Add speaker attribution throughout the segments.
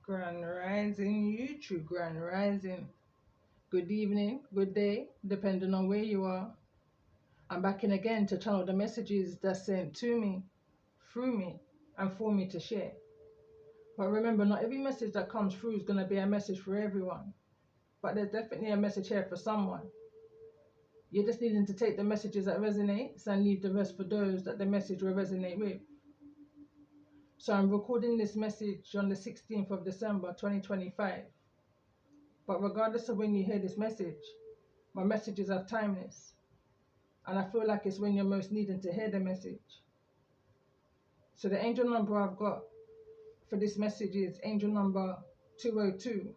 Speaker 1: Grand Rising YouTube, Grand Rising. Good evening, good day, depending on where you are. I'm back in again to channel the messages that's sent to me, through me, and for me to share. But remember, not every message that comes through is going to be a message for everyone. But there's definitely a message here for someone. You're just needing to take the messages that resonates and leave the rest for those that the message will resonate with. So I'm recording this message on the 16th of December 2025. But regardless of when you hear this message, my messages are timeless. And I feel like it's when you're most needing to hear the message. So the angel number I've got for this message is angel number 202.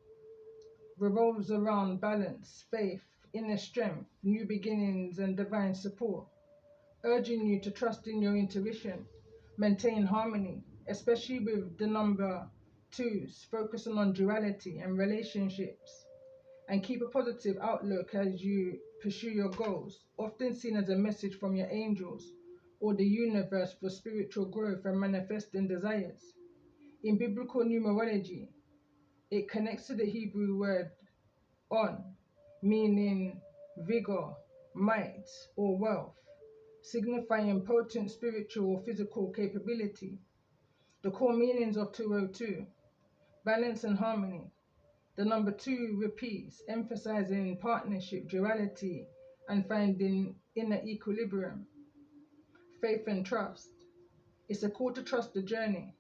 Speaker 1: Revolves around balance, faith, inner strength, new beginnings, and divine support. Urging you to trust in your intuition, maintain harmony, especially with the number twos, focusing on duality and relationships. And keep a positive outlook as you pursue your goals, often seen as a message from your angels or the universe for spiritual growth and manifesting desires. In biblical numerology, it connects to the Hebrew word on, meaning vigor, might, or wealth, signifying potent spiritual or physical capability. The core meanings of 202: balance and harmony. The number two repeats, emphasizing partnership, duality, and finding inner equilibrium. Faith and trust. It's a call to trust the journey,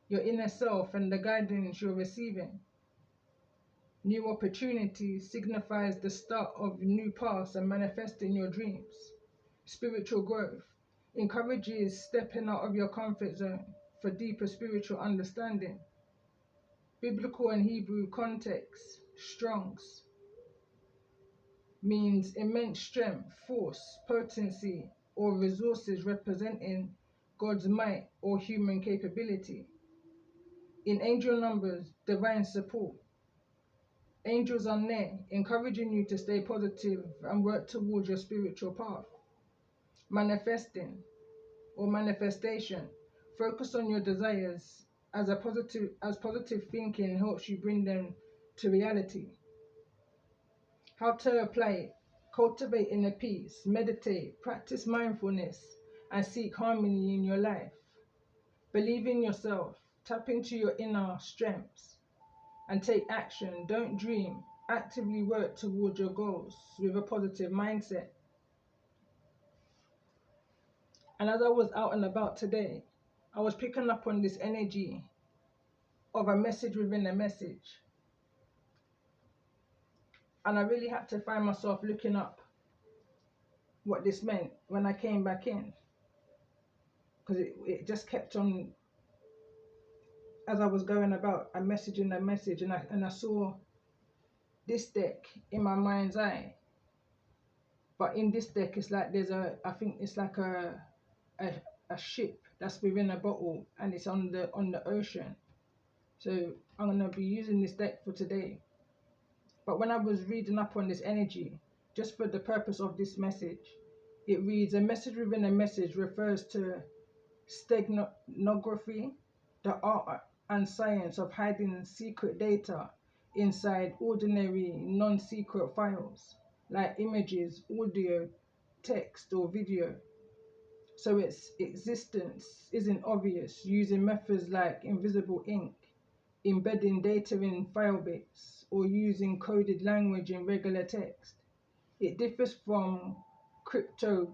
Speaker 1: your inner self, and the guidance you're receiving. New opportunity signifies the start of new paths and manifesting your dreams. Spiritual growth encourages stepping out of your comfort zone for deeper spiritual understanding. Biblical and Hebrew context, Strong's, means immense strength, force, potency, or resources representing God's might or human capability. In angel numbers, divine support. Angels are near, encouraging you to stay positive and work towards your spiritual path. Manifesting or manifestation. Focus on your desires as positive thinking helps you bring them to reality. How to apply it: cultivate inner peace, meditate, practice mindfulness, and seek harmony in your life. Believe in yourself, tap into your inner strengths, and take action. Don't dream, actively work towards your goals with a positive mindset. And as I was out and about today, I was picking up on this energy of a message within a message. And I really had to find myself looking up what this meant when I came back in. Because it just kept on, as I was going about, a message in a message. And I saw this deck in my mind's eye. But in this deck, it's like I think it's like a ship that's within a bottle, and it's on the ocean. So I'm gonna be using this deck for today. But when I was reading up on this energy, just for the purpose of this message, it reads: a message within a message refers to steganography, the art and science of hiding secret data inside ordinary non-secret files, like images, audio, text, or video. So its existence isn't obvious, using methods like invisible ink, embedding data in file bits, or using coded language in regular text. It differs from cryptography,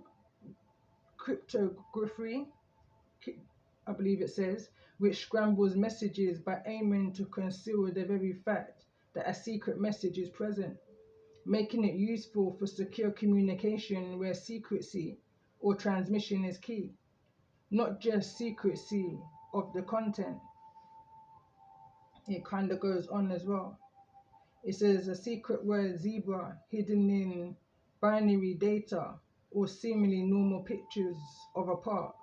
Speaker 1: I believe it says, which scrambles messages by aiming to conceal the very fact that a secret message is present, making it useful for secure communication where secrecy or transmission is key, not just secrecy of the content. It kind of goes on as well. It says a secret word zebra hidden in binary data or seemingly normal pictures of a park.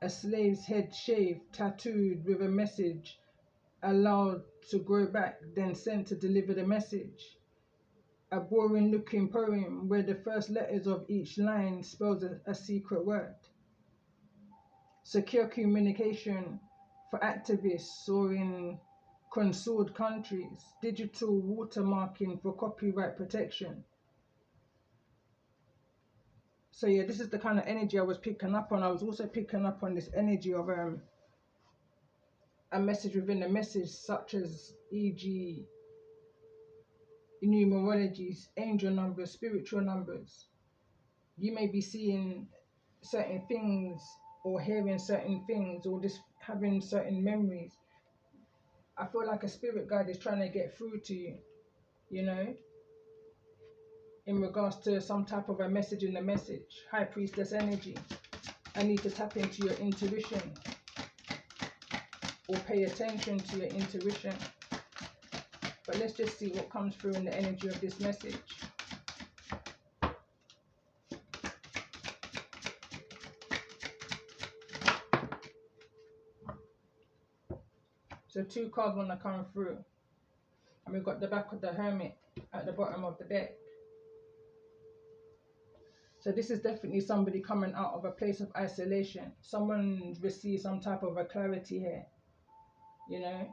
Speaker 1: A slave's head shaved, tattooed with a message allowed to grow back, then sent to deliver the message. A boring looking poem where the first letters of each line spells a secret word. Secure communication for activists or in controlled countries, digital watermarking for copyright protection. So yeah, this is the kind of energy I was picking up on. I was also picking up on this energy of a message within a message, such as e.g. numerologies, angel numbers, spiritual numbers. You may be seeing certain things or hearing certain things or just having certain memories. I feel like a spirit guide is trying to get through to you, you know, in regards to some type of a message in the message. High priestess energy. I need to tap into your intuition or pay attention to your intuition. But let's just see what comes through in the energy of this message. So 2 cards want to come through. And we've got the back of the Hermit at the bottom of the deck. So this is definitely somebody coming out of a place of isolation. Someone received some type of a clarity here, you know.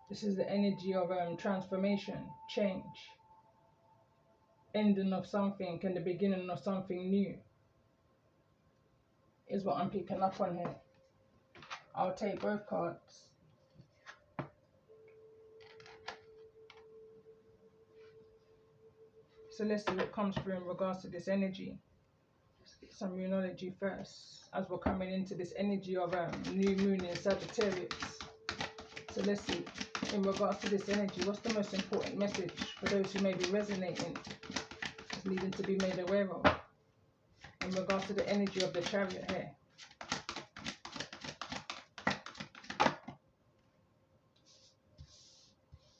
Speaker 1: This is the energy of transformation, change, ending of something and the beginning of something new is what I'm picking up on here. I'll take both cards. So let's see what comes through in regards to this energy. Let's get some moonology first, as we're coming into this energy of new moon in Sagittarius. So let's see, in regards to this energy, what's the most important message for those who may be resonating, is needing to be made aware of, in regards to the energy of the Chariot here.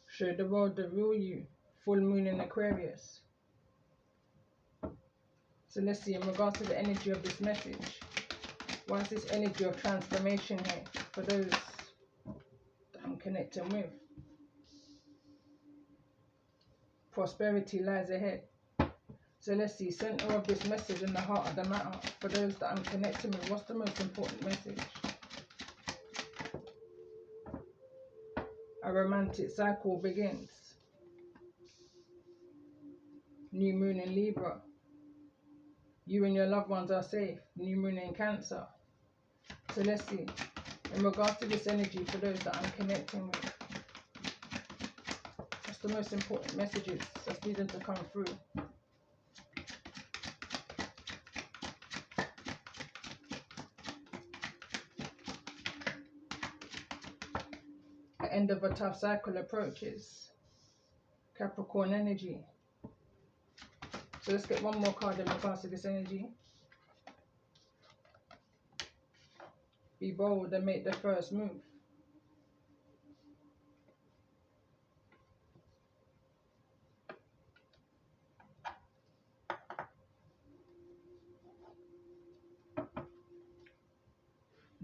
Speaker 1: Show the world the real you, full moon in Aquarius. So let's see, in regards to the energy of this message, what's this energy of transformation here for those that I'm connecting with? Prosperity lies ahead. So let's see, center of this message in the heart of the matter for those that I'm connecting with. What's the most important message? A romantic cycle begins. New moon in Libra. You and your loved ones are safe. New moon in Cancer. So let's see, in regards to this energy for those that I'm connecting with, what's the most important messages that's needing to come through? The end of a tough cycle approaches. Capricorn energy. So let's get one more card in regards to this energy. Be bold and make the first move.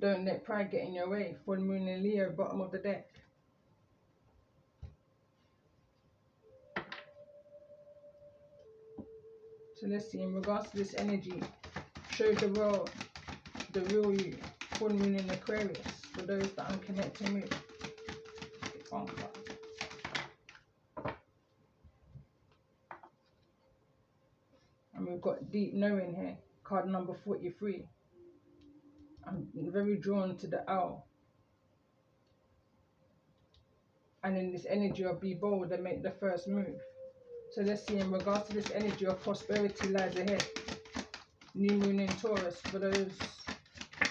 Speaker 1: Don't let pride get in your way. Full moon in Leo, bottom of the deck. So let's see, in regards to this energy, show the world the real you. Full moon in Aquarius for those that I'm connecting with. Get one card. And we've got deep knowing here. Card number 43. I'm very drawn to the owl. And in this energy of be bold and make the first move. So let's see, in regards to this energy of prosperity lies ahead. New moon in Taurus for those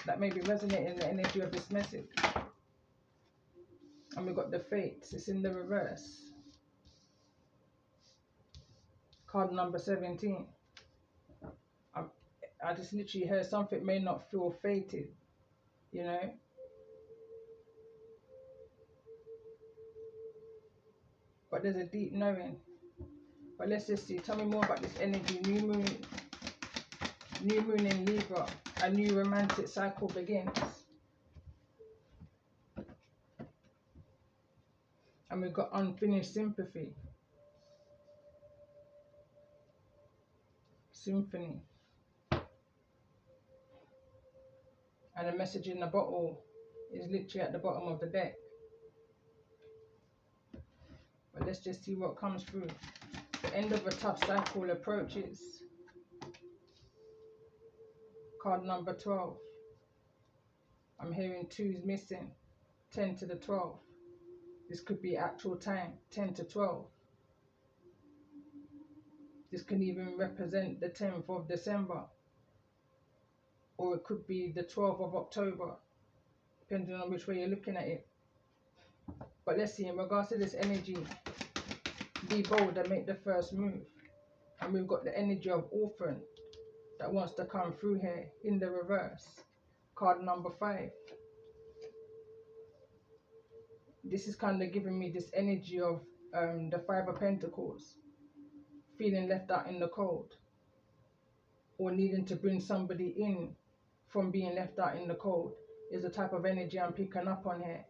Speaker 1: that may be resonating in the energy of this message. And we've got the Fates. It's in the reverse. Card number 17. I just literally heard something may not feel fated, you know. But there's a deep knowing. But let's just see. Tell me more about this energy. New moon in Libra. A new romantic cycle begins. And we've got unfinished sympathy. Symphony. And the message in the bottle is literally at the bottom of the deck. But let's just see what comes through. The end of a tough cycle approaches. Card number 12. I'm hearing 2's missing. 10 to the 12. This could be actual time. 10 to 12. This can even represent the 10th of December. Or it could be the 12th of October. Depending on which way you're looking at it. But let's see, in regards to this energy, be bold and make the first move. And we've got the energy of orphan that wants to come through here in the reverse. Card number 5. This is kind of giving me this energy of the 5 of Pentacles. Feeling left out in the cold. Or needing to bring somebody in from being left out in the cold. Is the type of energy I'm picking up on here.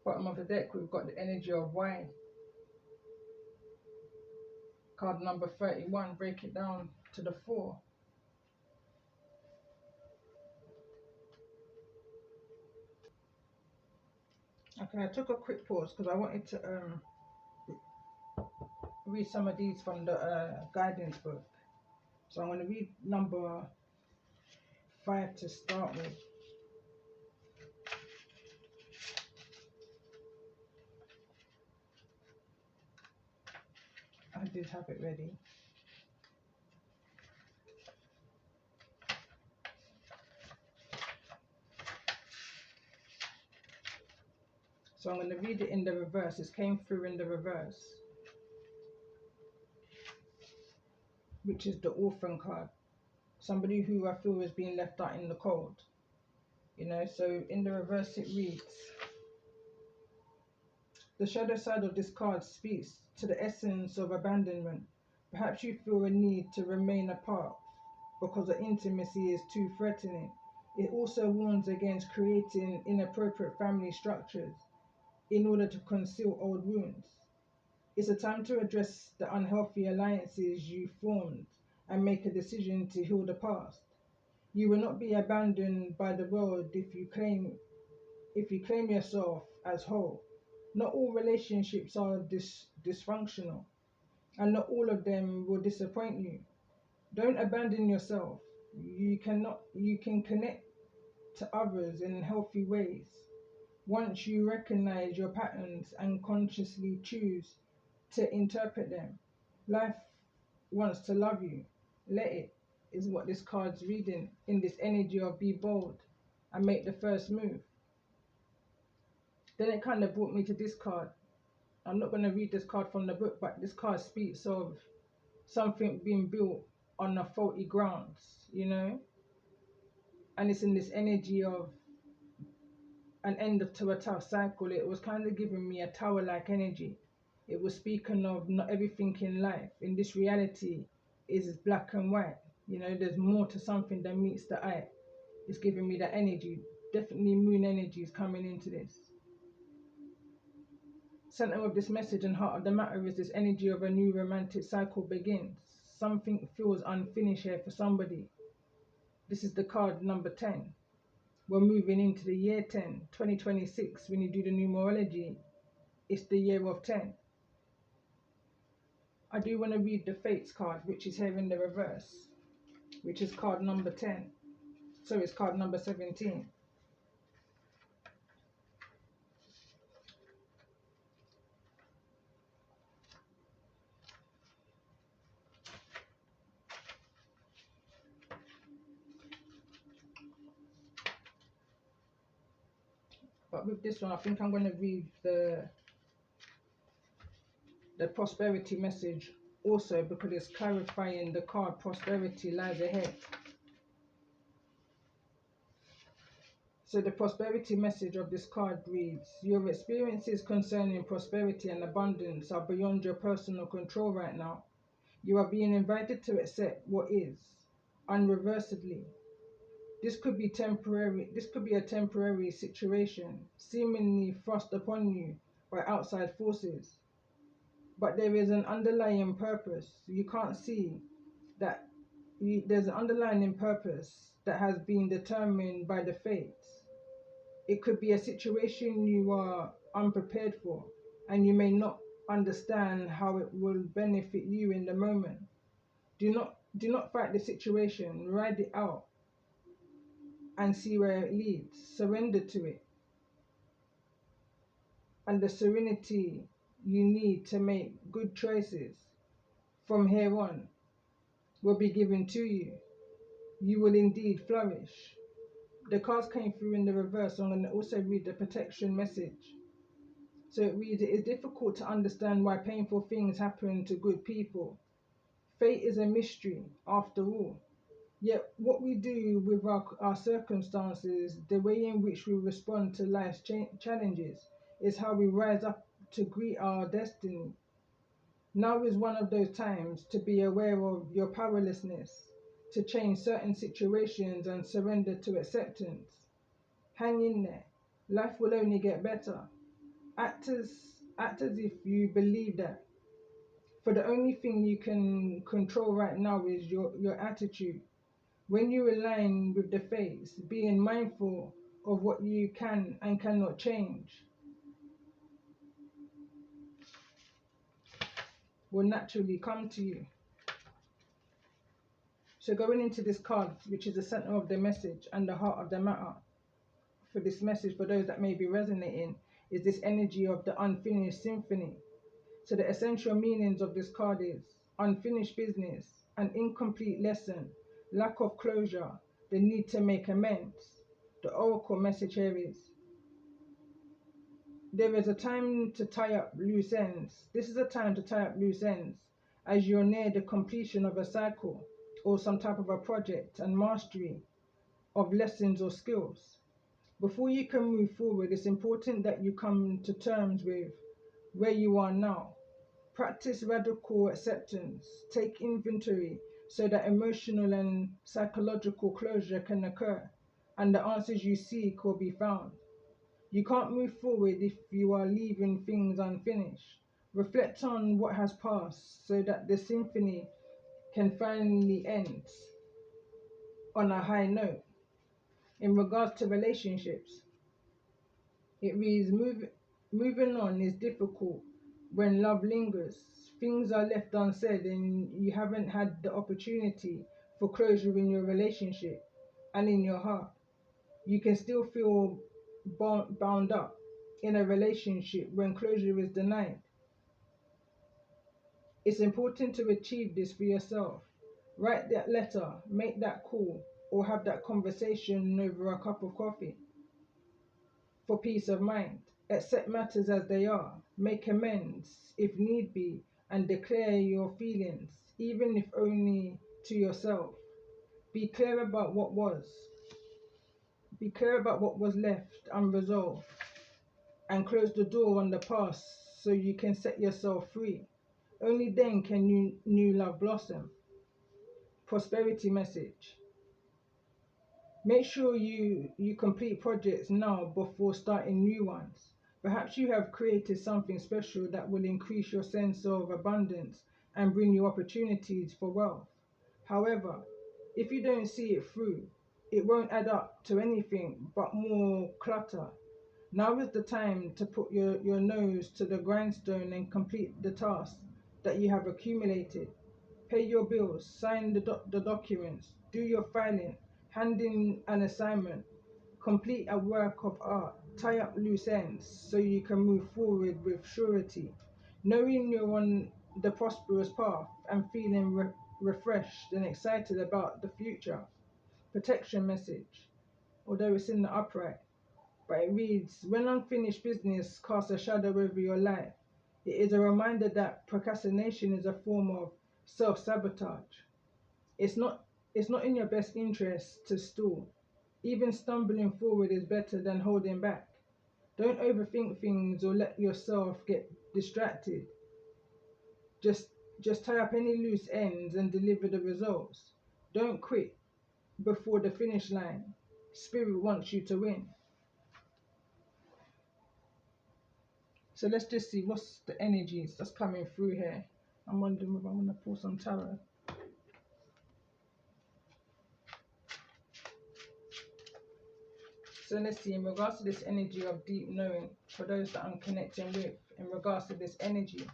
Speaker 1: Bottom of the deck, we've got the energy of wine. Card number 31, break it down to the 4. Okay, I took a quick pause because I wanted to read some of these from the guidance book. So I'm going to read number 5 to start with. I did have it ready. So I'm going to read it in the reverse. It came through in the reverse, which is the orphan card. Somebody who I feel is being left out in the cold. You know, so in the reverse it reads, the shadow side of this card speaks to the essence of abandonment. Perhaps you feel a need to remain apart because the intimacy is too threatening. It also warns against creating inappropriate family structures in order to conceal old wounds. It's a time to address the unhealthy alliances you formed and make a decision to heal the past. You will not be abandoned by the world if you claim yourself as whole. Not all relationships are dysfunctional, and not all of them will disappoint you. Don't abandon yourself. You can connect to others in healthy ways. Once you recognize your patterns and consciously choose to interpret them, life wants to love you. Let it, is what this card's reading in this energy of be bold and make the first move. Then it kind of brought me to this card. I'm not going to read this card from the book, but this card speaks of something being built on a faulty grounds, you know? And it's in this energy of an end to a tough cycle. It was kind of giving me a tower-like energy. It was speaking of not everything in life, in this reality, is black and white. You know, there's more to something than meets the eye. It's giving me that energy. Definitely moon energy is coming into this. Center of this message and heart of the matter is this energy of a new romantic cycle begins. Something feels unfinished here for somebody. This is the card number 10. We're moving into the year 10, 2026. When you do the numerology, it's the year of 10. I do want to read the Fates card, which is here in the reverse, which is card number 10. So it's card number 17. But with this one, I think I'm going to read the prosperity message also, because it's clarifying the card prosperity lies ahead. So the prosperity message of this card reads, your experiences concerning prosperity and abundance are beyond your personal control right now. You are being invited to accept what is, unreversedly. This could be temporary. This could be a temporary situation, seemingly thrust upon you by outside forces. but there is an underlying purpose. You can't see that there's an underlying purpose that has been determined by the fates. It could be a situation you are unprepared for, and you may not understand how it will benefit you in the moment. Do not fight the situation, ride it out and see where it leads. Surrender to it. And the serenity you need to make good choices from here on will be given to you. You will indeed flourish. The cards came through in the reverse, so I'm going to also read the protection message. So it reads, it is difficult to understand why painful things happen to good people. Fate is a mystery, after all. Yet what we do with our circumstances, the way in which we respond to life's challenges, is how we rise up to greet our destiny. Now is one of those times to be aware of your powerlessness, to change certain situations and surrender to acceptance. Hang in there. Life will only get better. Act as if you believe that. For the only thing you can control right now is your attitude. When you align with the fates, being mindful of what you can and cannot change will naturally come to you. So going into this card, which is the center of the message and the heart of the matter for this message, for those that may be resonating, is this energy of the unfinished symphony. So the essential meanings of this card is unfinished business, an incomplete lesson, lack of closure, the need to make amends. The oracle message here is, there is a time to tie up loose ends. This is a time to tie up loose ends as you're near the completion of a cycle or some type of a project and mastery of lessons or skills. Before you can move forward, it's important that you come to terms with where you are now. Practice radical acceptance. Take inventory so that emotional and psychological closure can occur and the answers you seek will be found. You can't move forward if you are leaving things unfinished. Reflect on what has passed so that the symphony can finally end on a high note. In regards to relationships, it reads, moving on is difficult when love lingers. Things are left unsaid and you haven't had the opportunity for closure in your relationship and in your heart. You can still feel bound up in a relationship when closure is denied. It's important to achieve this for yourself. Write that letter, make that call, or have that conversation over a cup of coffee for peace of mind. Accept matters as they are, make amends if need be, and declare your feelings, even if only to yourself. Be clear about what was. Be clear about what was left unresolved, and close the door on the past so you can set yourself free. Only then can new love blossom. Prosperity message. Make sure you complete projects now before starting new ones. Perhaps you have created something special that will increase your sense of abundance and bring you opportunities for wealth. However, if you don't see it through, it won't add up to anything but more clutter. Now is the time to put your nose to the grindstone and complete the tasks that you have accumulated. Pay your bills, sign the documents, do your filing, hand in an assignment, complete a work of art, tie up loose ends so you can move forward with surety, knowing you're on the prosperous path and feeling refreshed and excited about the future. Protection message, although it's in the upright, but it reads, when unfinished business casts a shadow over your life, it is a reminder that procrastination is a form of self-sabotage. It's not it's not in your best interest to stall. Even stumbling forward is better than holding back. Don't overthink things or let yourself get distracted. Just just tie up any loose ends and deliver the results. Don't quit before the finish line. Spirit wants you to win. So let's just see what's the energies that's coming through here. I'm wondering if I'm going to pull some tarot. So let's see, in regards to this energy of deep knowing, for those that I'm connecting with, in regards to this energy.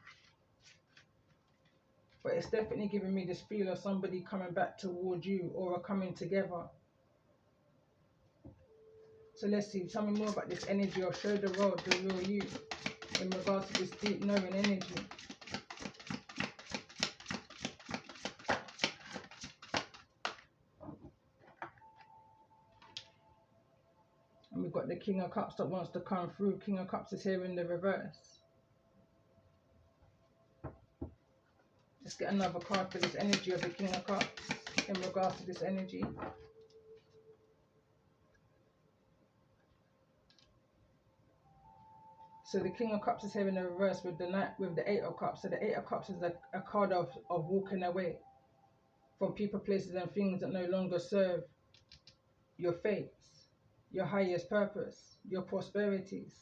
Speaker 1: But it's definitely giving me this feel of somebody coming back toward you or coming together. So let's see, tell me more about this energy, or show the world the real you in regards to this deep knowing energy. And we've got the King of Cups that wants to come through. King of Cups is here in the reverse. Let's get another card for this energy of the King of Cups in regards to this energy. So the King of Cups is here in the reverse with the Knight, with the Eight of Cups. So the Eight of Cups is a card of walking away from people, places and things that no longer serve your fates, your highest purpose, your prosperities,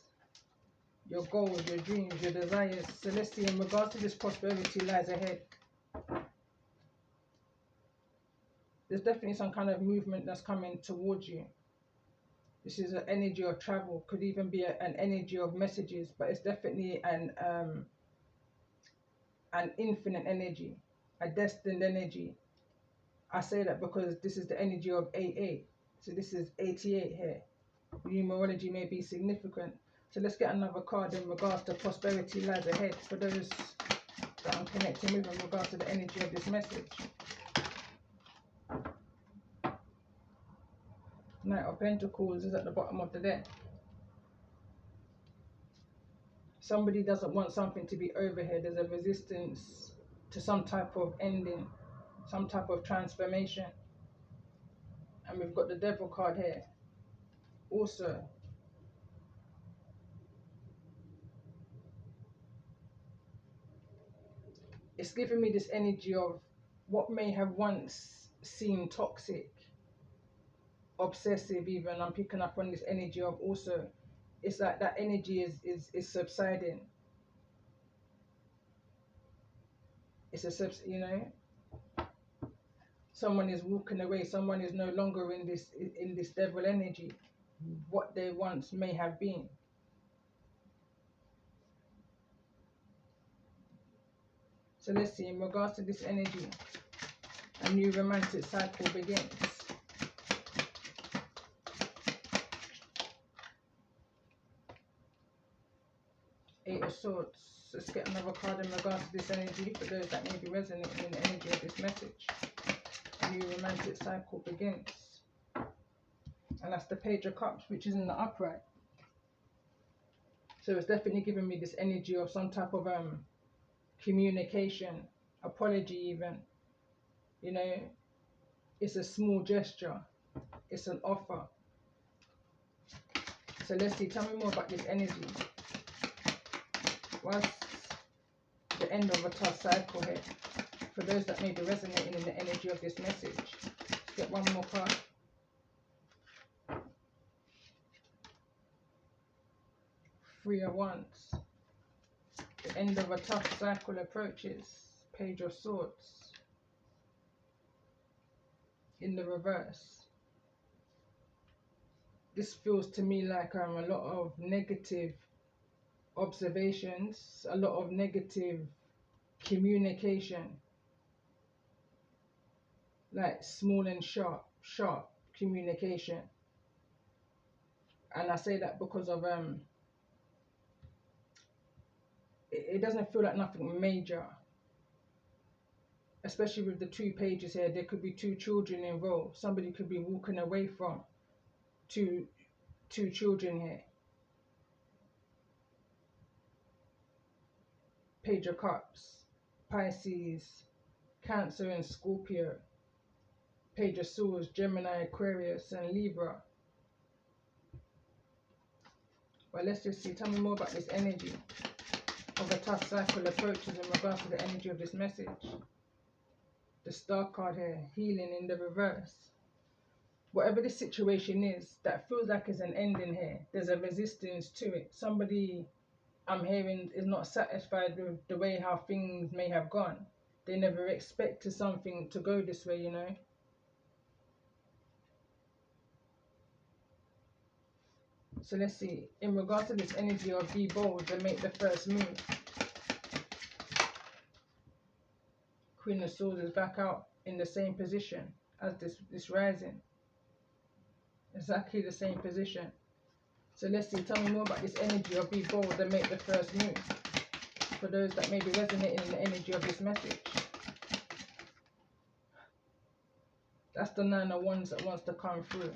Speaker 1: your goals, your dreams, your desires. So let's see, in regards to this prosperity lies ahead. There's definitely some kind of movement that's coming towards you. This is an energy of travel, could even be an energy of messages, but it's definitely an infinite energy, a destined energy. I say that because this is the energy of 88. So this is 88 here. Numerology may be significant. So let's get another card in regards to prosperity lies ahead for those that I'm connecting with in regards to the energy of this message. Knight of Pentacles is at the bottom of the deck. Somebody doesn't want something to be over here. There's a resistance to some type of ending, some type of transformation. And we've got the Devil card here. Also, it's giving me this energy of what may have once seemed toxic, obsessive even. I'm picking up on this energy of also, it's like that energy is subsiding. It's a, you know, someone is walking away. Someone is no longer in this devil energy, what they once may have been. So let's see, in regards to this energy, a new romantic cycle begins. Eight of Swords. Let's get another card in regards to this energy for those that may be resonating in the energy of this message. A new romantic cycle begins. And that's the Page of Cups, which is in the upright. So it's definitely giving me this energy of some type of communication, apology even. You know, it's a small gesture. It's an offer. So let's see, tell me more about this energy. What's the end of a tough cycle here? For those that may be resonating in the energy of this message. Let's get one more card. Three of Wands. The end of a tough cycle approaches. Page of Swords. In the reverse. This feels to me like a lot of negative observations, a lot of negative communication, like small and sharp communication. And I say that because of it doesn't feel like nothing major, especially with the two pages here. There could be two children involved. Somebody could be walking away from two children here. Page of Cups, Pisces, Cancer and Scorpio. Page of Swords, Gemini, Aquarius and Libra. Well, let's just see. Tell me more about this energy of a tough cycle approaches in regards to the energy of this message. The Star card here, healing in the reverse. Whatever the situation is that feels like it's an ending here, there's a resistance to it. Somebody I'm hearing is not satisfied with the way how things may have gone. They never expected something to go this way, you know. So let's see. In regards to this energy of be bold and make the first move, Queen of Swords is back out in the same position as this rising. Exactly the same position. So let's see. Tell me more about this energy of be bold and make the first move. For those that may be resonating in the energy of this message. That's the 9 of Wands that wants to come through.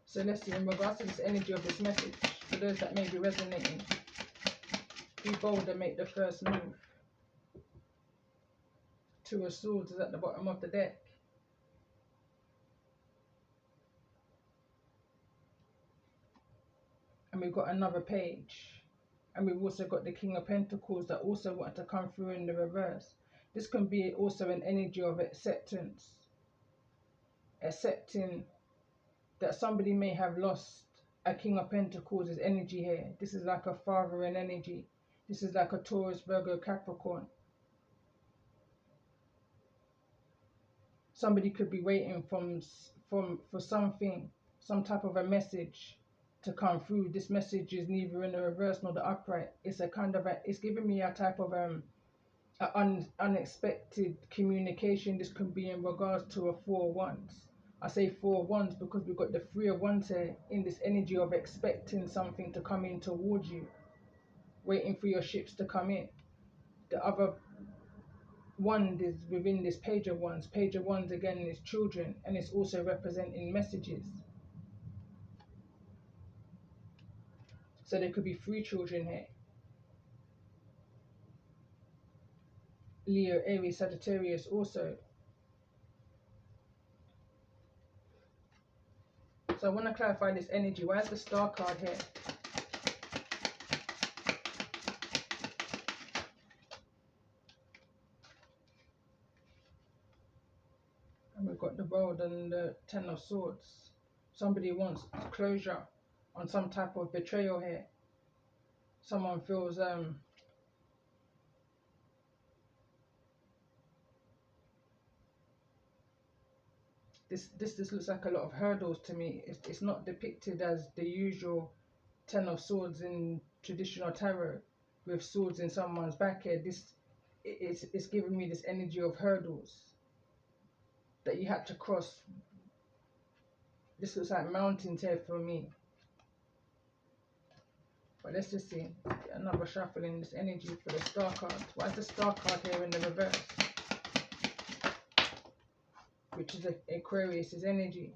Speaker 1: So let's see, in regards to this energy of this message, for those that may be resonating, be bold and make the first move. 2 of Swords is at the bottom of the deck. And we've got another page. And we've also got the King of Pentacles that also want to come through in the reverse. This can be also an energy of acceptance. Accepting that somebody may have lost a King of Pentacles' energy here. This is like a fathering energy. This is like a Taurus, Virgo, Capricorn. Somebody could be waiting for something, some type of a message to come through. This message is neither in the reverse nor the upright. It's a kind of it's giving me a type of unexpected communication. This can be in regards to a 4 of Wands. I say 4 of Wands because we've got the 3 of Wands here in this energy of expecting something to come in towards you, waiting for your ships to come in. The other wand is within this Page of Wands. Page of Wands again is children, and it's also representing messages. So there could be 3 children here. Leo, Aries, Sagittarius also. So I want to clarify this energy. Why is the Star card here? And we've got the World and the 10 of Swords. Somebody wants closure on some type of betrayal here. Someone feels this looks like a lot of hurdles to me. It's not depicted as the usual 10 of Swords in traditional tarot with swords in someone's back here. It's giving me this energy of hurdles that you had to cross. This looks like mountains here for me. But let's just see. Get another shuffle in this energy for the Star card. Why is the Star card here in the reverse? Which is Aquarius' energy.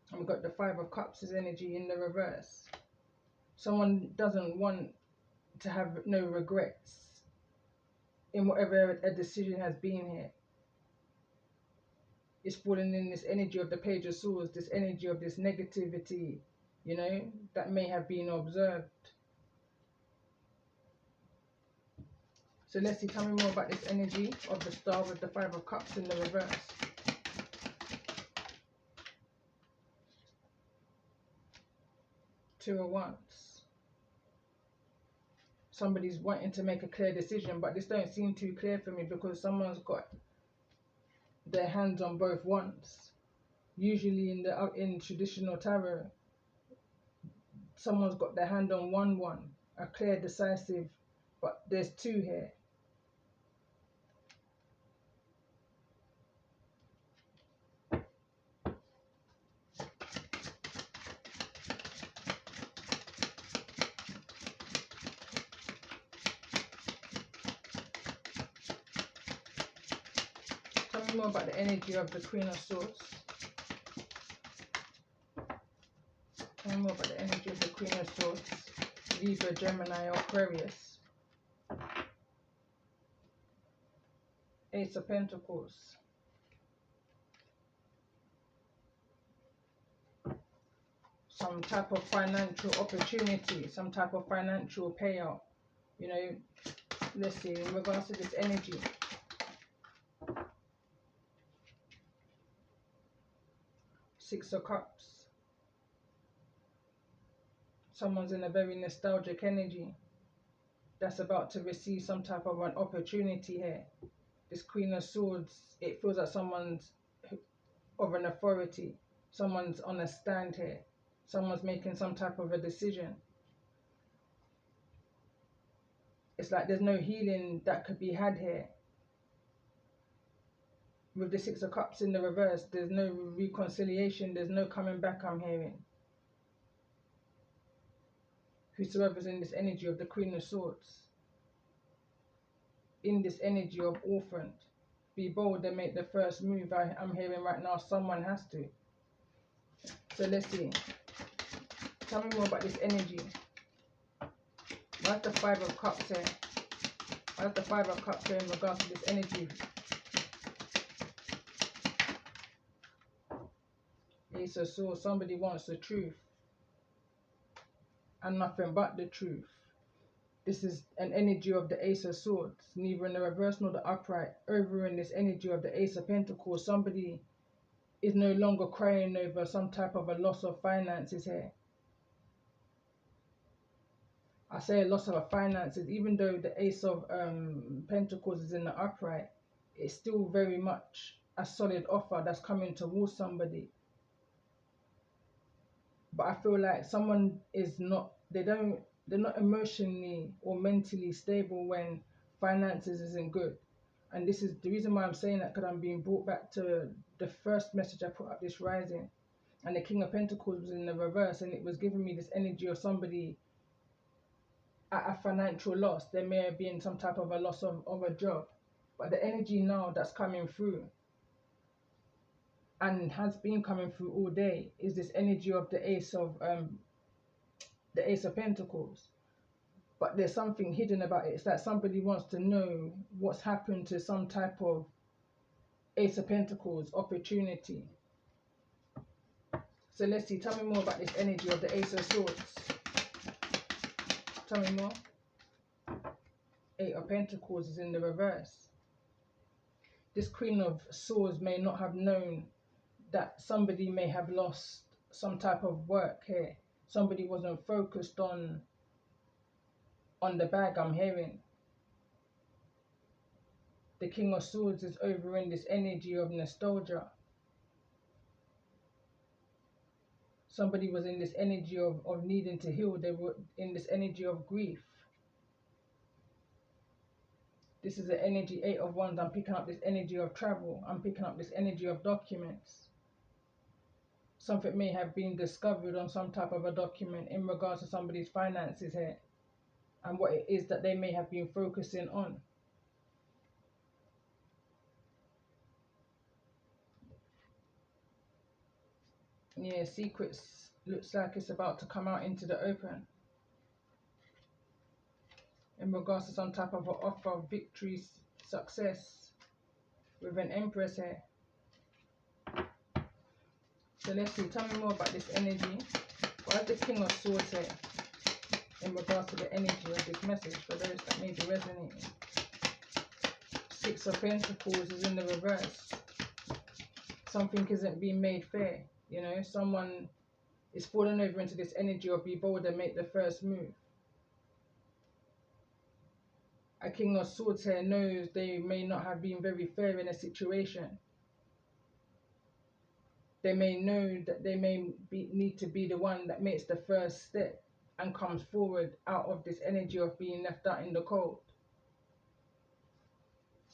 Speaker 1: And we've got the 5 of Cups' energy in the reverse. Someone doesn't want to have no regrets in whatever a decision has been here. It's falling in this energy of the Page of Swords, this energy of this negativity, you know, that may have been observed. So let's see, tell me more about this energy of the Star with the 5 of Cups in the reverse. Two of Wands. Somebody's wanting to make a clear decision, but this don't seem too clear for me because someone's got their hands on both wands. Usually in traditional tarot, someone's got their hand on one, a clear, decisive, but there's 2 here. Tell me more about the energy of the Queen of Swords. Tell me more about the energy of the Queen of Swords. Libra, Gemini, or Aquarius. Ace of Pentacles. Some type of financial opportunity, some type of financial payout. You know, let's see, in regards to this energy. Six of Cups. Someone's in a very nostalgic energy that's about to receive some type of an opportunity here. This Queen of Swords, it feels like someone's of an authority. Someone's on a stand here. Someone's making some type of a decision. It's like there's no healing that could be had here. With the Six of Cups in the reverse, there's no reconciliation, there's no coming back, I'm hearing. Whosoever's in this energy of the Queen of Swords, in this energy of orphaned, be bold and make the first move. I'm hearing right now someone has to. So let's see. Tell me more about this energy. What's the Five of Cups here? What's the Five of Cups here in regards to this energy? Ace of Swords, somebody wants the truth. And nothing but the truth. This is an energy of the Ace of Swords, neither in the reverse nor the upright. Over in this energy of the Ace of Pentacles, somebody is no longer crying over some type of a loss of finances here. I say a loss of finances, even though the Ace of Pentacles is in the upright, it's still very much a solid offer that's coming towards somebody. But I feel like someone is not, they're not emotionally or mentally stable when finances isn't good. And this is the reason why I'm saying that, because I'm being brought back to the first message I put up this rising. And the King of Pentacles was in the reverse, and it was giving me this energy of somebody at a financial loss. There may have been some type of a loss of a job. But the energy now that's coming through, and has been coming through all day, is this energy of the Ace of Pentacles. But there's something hidden about it. It's like somebody wants to know what's happened to some type of Ace of Pentacles opportunity. So let's see, tell me more about this energy of the Ace of Swords. Tell me more. Eight of Pentacles is in the reverse. This Queen of Swords may not have known that somebody may have lost some type of work here. Somebody wasn't focused on the bag, I'm hearing. The King of Swords is over in this energy of nostalgia. Somebody was in this energy of needing to heal. They were in this energy of grief. This is the energy, Eight of Wands. I'm picking up this energy of travel. I'm picking up this energy of documents. Something may have been discovered on some type of a document in regards to somebody's finances here, and what it is that they may have been focusing on. Yeah, secrets looks like it's about to come out into the open in regards to some type of an offer of victory, success, with an Empress here. So let's see, tell me more about this energy. What is the King of Swords here in regards to the energy of this message for those that may be resonating? Six of Pentacles is in the reverse. Something isn't being made fair. You know, someone is falling over into this energy of be bold and make the first move. A King of Swords here knows they may not have been very fair in a situation. They may know that they may need to be the one that makes the first step and comes forward out of this energy of being left out in the cold.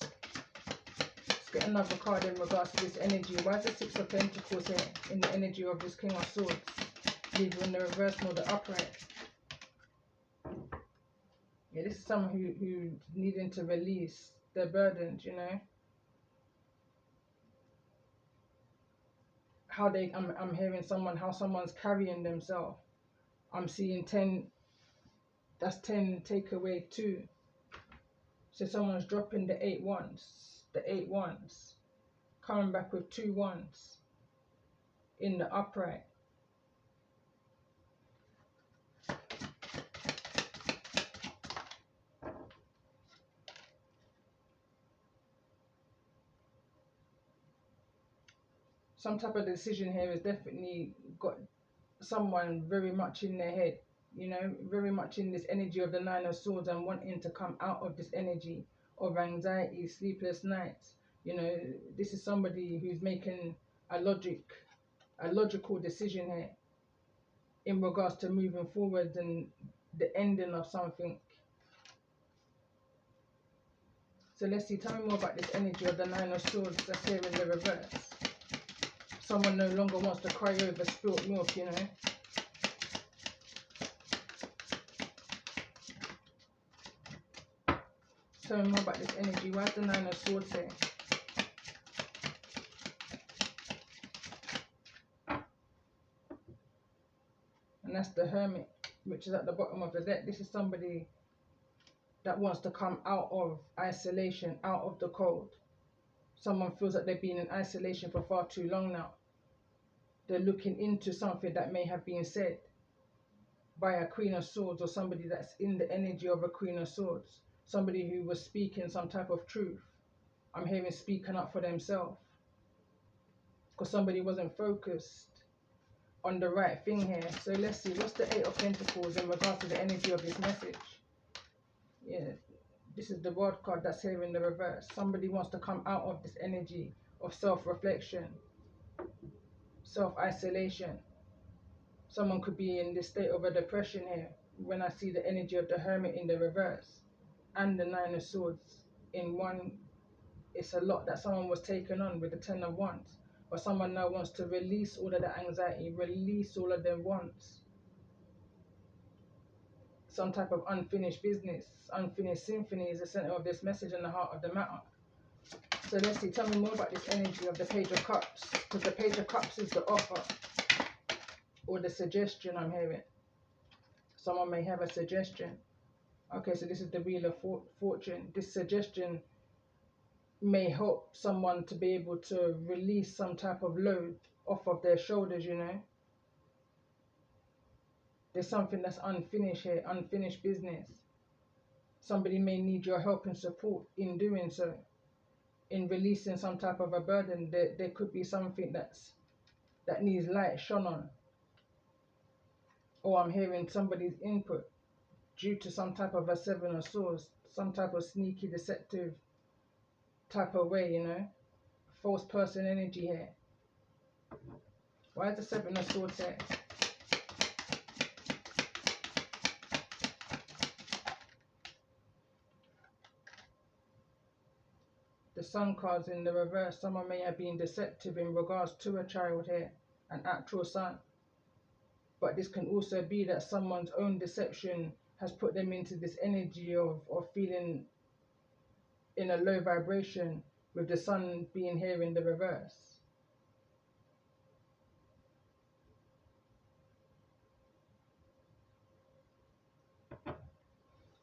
Speaker 1: Let's get another card in regards to this energy. Why is the Six of Pentacles here in the energy of this King of Swords? Neither in the reverse nor the upright. Yeah, this is someone who needing to release their burdens, you know. I'm hearing how someone's carrying themselves. I'm seeing 10, that's 10 take away 2. So someone's dropping the 8 wands, coming back with 2 wands in the upright. Some type of decision here has definitely got someone very much in their head. You know, very much in this energy of the Nine of Swords and wanting to come out of this energy of anxiety, sleepless nights. You know, this is somebody who's making a logical decision here in regards to moving forward and the ending of something. So let's see, tell me more about this energy of the Nine of Swords that's here in the reverse. Someone no longer wants to cry over spilt milk, you know. Tell me more about this energy. Why is the Nine of Swords here? And that's the Hermit, which is at the bottom of the deck. This is somebody that wants to come out of isolation, out of the cold. Someone feels that they've been in isolation for far too long now. They're looking into something that may have been said by a Queen of Swords, or somebody that's in the energy of a Queen of Swords. Somebody who was speaking some type of truth. I'm hearing speaking up for themselves. Because somebody wasn't focused on the right thing here. So let's see, what's the Eight of Pentacles in regards to the energy of this message? Yeah, this is the World card that's here in the reverse. Somebody wants to come out of this energy of self-reflection, self-isolation. Someone could be in this state of a depression here when I see the energy of the Hermit in the reverse and the Nine of Swords in one. It's a lot that someone was taken on with the Ten of Wands, but someone now wants to release all of that anxiety, release all of their wants. Some type of unfinished business, unfinished symphony is the center of this message and the heart of the matter. So let's see, tell me more about this energy of the Page of Cups, because the Page of Cups is the offer or the suggestion I'm hearing. Someone may have a suggestion. Okay, so this is the Wheel of Fortune. This suggestion may help someone to be able to release some type of load off of their shoulders, you know. There's something that's unfinished here, unfinished business. Somebody may need your help and support in doing so, in releasing some type of a burden. There could be something that needs light shone on. Or I'm hearing somebody's input due to some type of a Seven of Swords, some type of sneaky, deceptive type of way, you know. False person energy here. Why is the Seven of Swords here? The Sun card's in the reverse. Someone may have been deceptive in regards to a child here, an actual son. But this can also be that someone's own deception has put them into this energy of feeling in a low vibration, with the Sun being here in the reverse.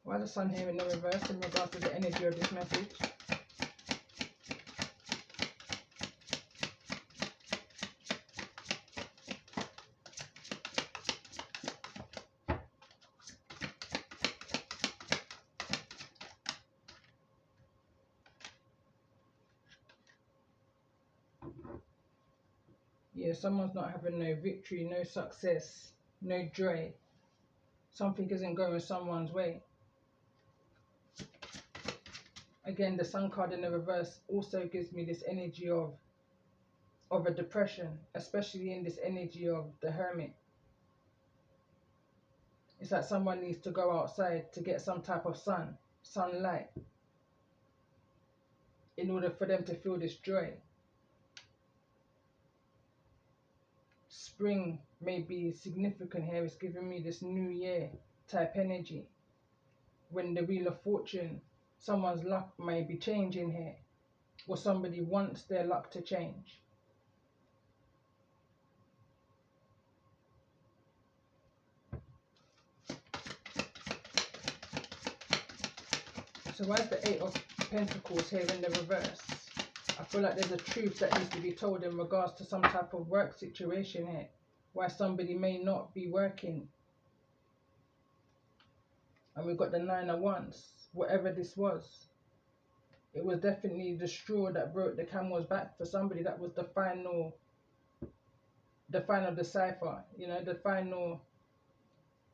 Speaker 1: Why is the Sun here in the reverse in regards to the energy of this message? Yeah, someone's not having no victory, no success, no joy. Something isn't going someone's way. Again, the Sun card in the reverse also gives me this energy of a depression, especially in this energy of the Hermit. It's like someone needs to go outside to get some type of sunlight, in order for them to feel this joy. Spring may be significant here. It's giving me this new year type energy. When the Wheel of Fortune, someone's luck may be changing here, or somebody wants their luck to change. So why is the Eight of Pentacles here in the reverse? I feel like there's a truth that needs to be told in regards to some type of work situation here, why somebody may not be working. And we've got the Nine of Wands. Whatever this was, it was definitely the straw that broke the camel's back for somebody. That was the final decipher, you know, the final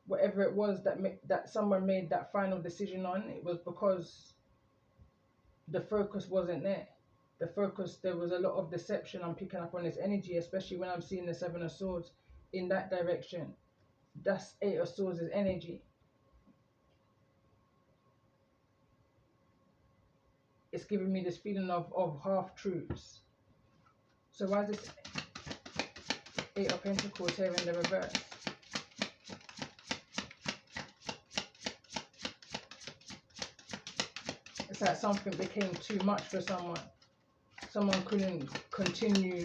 Speaker 1: whatever it was that someone made that final decision on, it was because the focus wasn't there. The focus, there was a lot of deception. I'm picking up on this energy, especially when I'm seeing the Seven of Swords in that direction. That's Eight of Swords' energy. It's giving me this feeling of half-truths. So why is this Eight of Pentacles here in the reverse? It's like something became too much for someone. Someone couldn't continue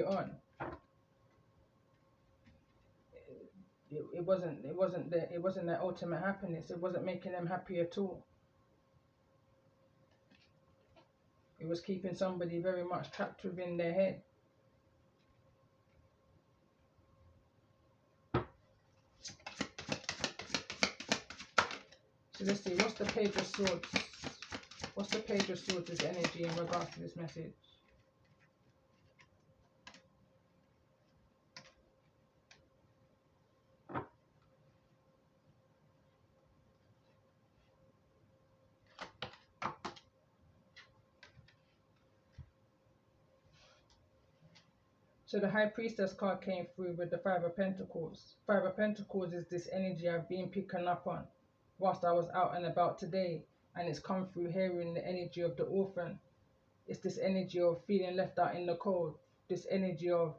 Speaker 1: on. It wasn't their ultimate happiness. It wasn't making them happy at all. It was keeping somebody very much trapped within their head. So let's see, what's the Page of Swords? What's the Page of Swords' energy in regards to this message? So the High Priestess card came through with the Five of Pentacles. Five of Pentacles is this energy I've been picking up on whilst I was out and about today. And it's come through here in the energy of the orphan. It's this energy of feeling left out in the cold. This energy of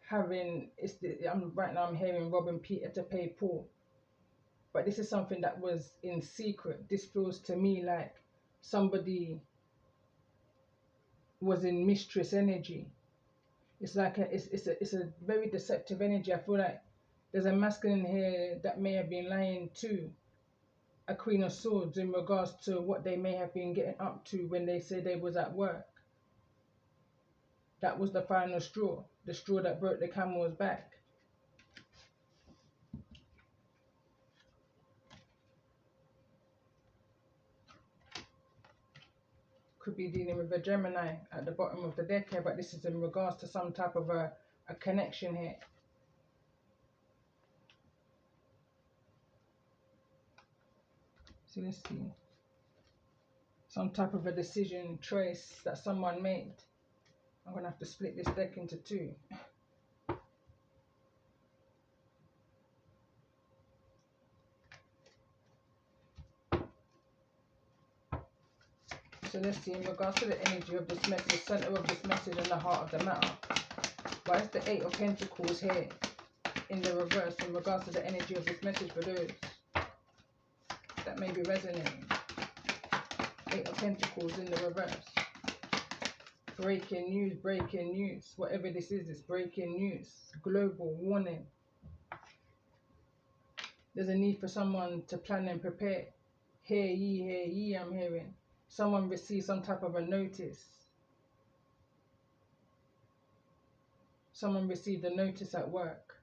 Speaker 1: having, right now I'm hearing robbing Peter to pay Paul. But this is something that was in secret. This feels to me like somebody was in mistress energy. It's like it's a very deceptive energy. I feel like there's a masculine here that may have been lying to a Queen of Swords in regards to what they may have been getting up to when they say they was at work. That was the final straw, the straw that broke the camel's back. Could be dealing with a Gemini at the bottom of the deck here, but this is in regards to some type of a connection here. So let's see. Some type of a decision, choice that someone made. I'm going to have to split this deck into two. So let's see, in regards to the energy of this message, center of this message and the heart of the matter. Why is the Eight of Pentacles here in the reverse in regards to the energy of this message for those that may be resonating? Eight of Pentacles in the reverse. Breaking news, breaking news. Whatever this is, it's breaking news. Global warning. There's a need for someone to plan and prepare. Hear ye, I'm hearing. Someone received some type of a notice. Someone received a notice at work.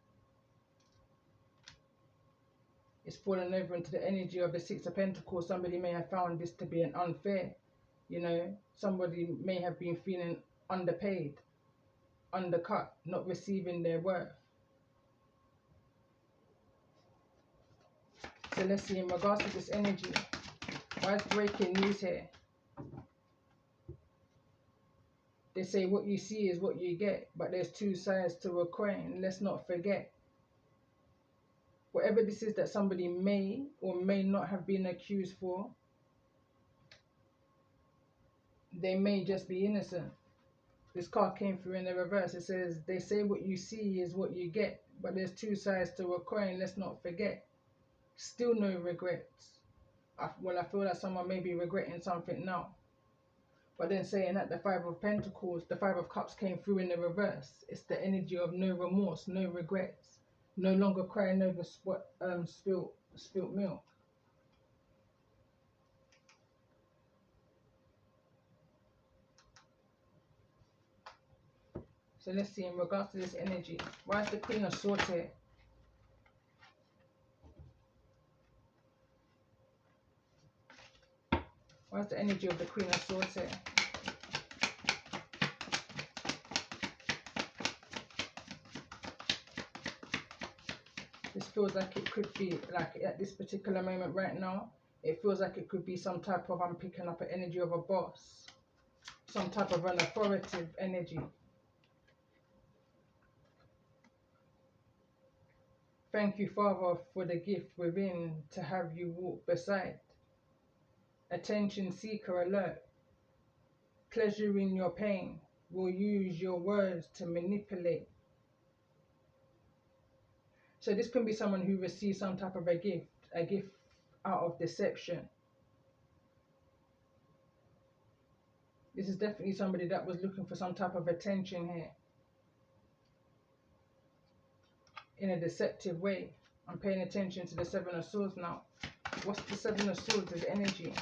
Speaker 1: It's fallen over into the energy of the Six of Pentacles. Somebody may have found this to be an unfair. You know, somebody may have been feeling underpaid, undercut, not receiving their worth. So let's see, in regards to this energy, why is breaking news here? They say what you see is what you get, but there's two sides to a coin. Let's not forget. Whatever this is that somebody may or may not have been accused for, they may just be innocent. This card came through in the reverse. It says, they say what you see is what you get, but there's two sides to a coin. Let's not forget. Still no regrets. Well, I feel like someone may be regretting something now. But then saying that the Five of Pentacles, the Five of Cups came through in the reverse. It's the energy of no remorse, no regrets. No longer crying over spilt milk. So let's see, in regards to this energy, why is the Queen of Swords here? Why is the energy of the Queen of Swords here? feels like it could be, like at this particular moment right now, it feels like it could be some type of, I'm picking up an energy of a boss, some type of an authoritative energy. Thank you, Father, for the gift within to have you walk beside. Attention seeker alert, pleasure in your pain, will use your words to manipulate. So this can be someone who receives some type of a gift out of deception. This is definitely somebody that was looking for some type of attention here in a deceptive way. I'm paying attention to the Seven of Swords now. What's the Seven of Swords? Is energy.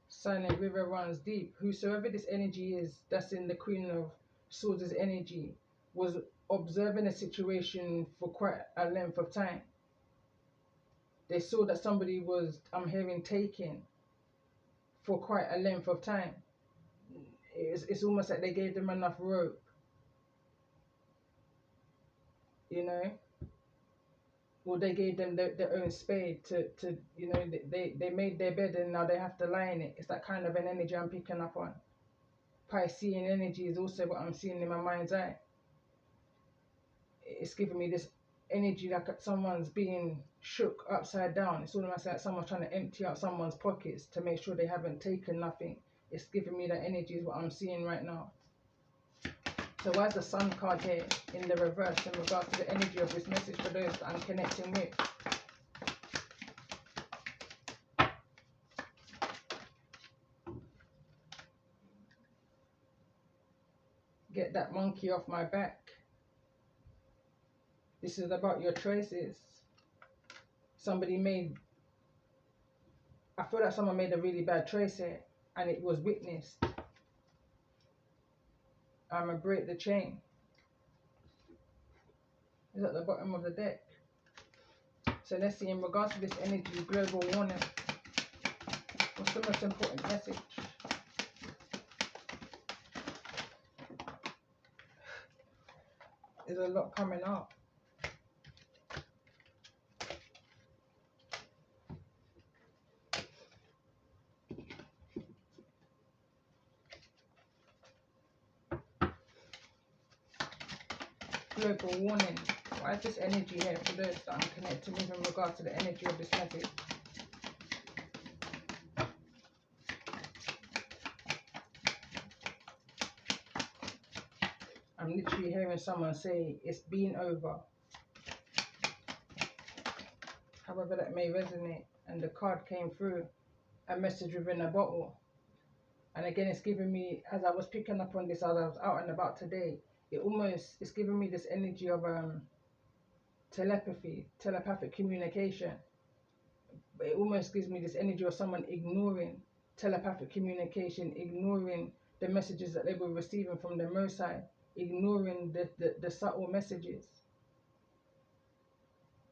Speaker 1: Silent river runs deep. Whosoever this energy is that's in the Queen of Swords' energy was observing a situation for quite a length of time. They saw that somebody was, I'm hearing, taken for quite a length of time. It's almost like they gave them enough rope, you know, or they gave them their own spade to you know, they made their bed and now they have to lie in it. It's that kind of an energy I'm picking up on. Piscean energy is also what I'm seeing in my mind's eye. It's giving me this energy like someone's being shook upside down. It's almost like someone's trying to empty out someone's pockets to make sure they haven't taken nothing. It's giving me that energy is what I'm seeing right now. So why is the Sun card here in the reverse in regards to the energy of this message for those that I'm connecting with? Get that monkey off my back. This is about your choices. Somebody made, I feel like someone made a really bad choice here and it was witnessed. I'm going to break the chain. It's at the bottom of the deck. So let's see, in regards to this energy, global warning. What's the most important message? There's a lot coming up. Global warning. Why is this energy here for those that I'm connected with in regards to the energy of this message? I'm literally hearing someone say it's been over. However that may resonate. And the card came through, a message within a bottle. And again, it's giving me, as I was picking up on this, as I was out and about today, it's giving me this energy of telepathy, telepathic communication. But it almost gives me this energy of someone ignoring telepathic communication, ignoring the messages that they were receiving from the Most High, ignoring the subtle messages.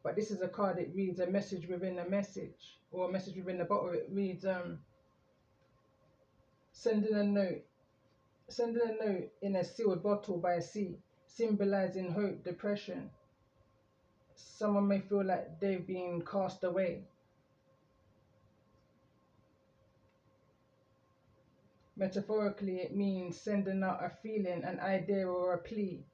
Speaker 1: But this is a card, it reads a message within a message, or a message within the bottle. It reads, sending a note in a sealed bottle by a sea, symbolizing hope, depression. Someone may feel like they've been cast away. Metaphorically, it means sending out a feeling, an idea, or a plea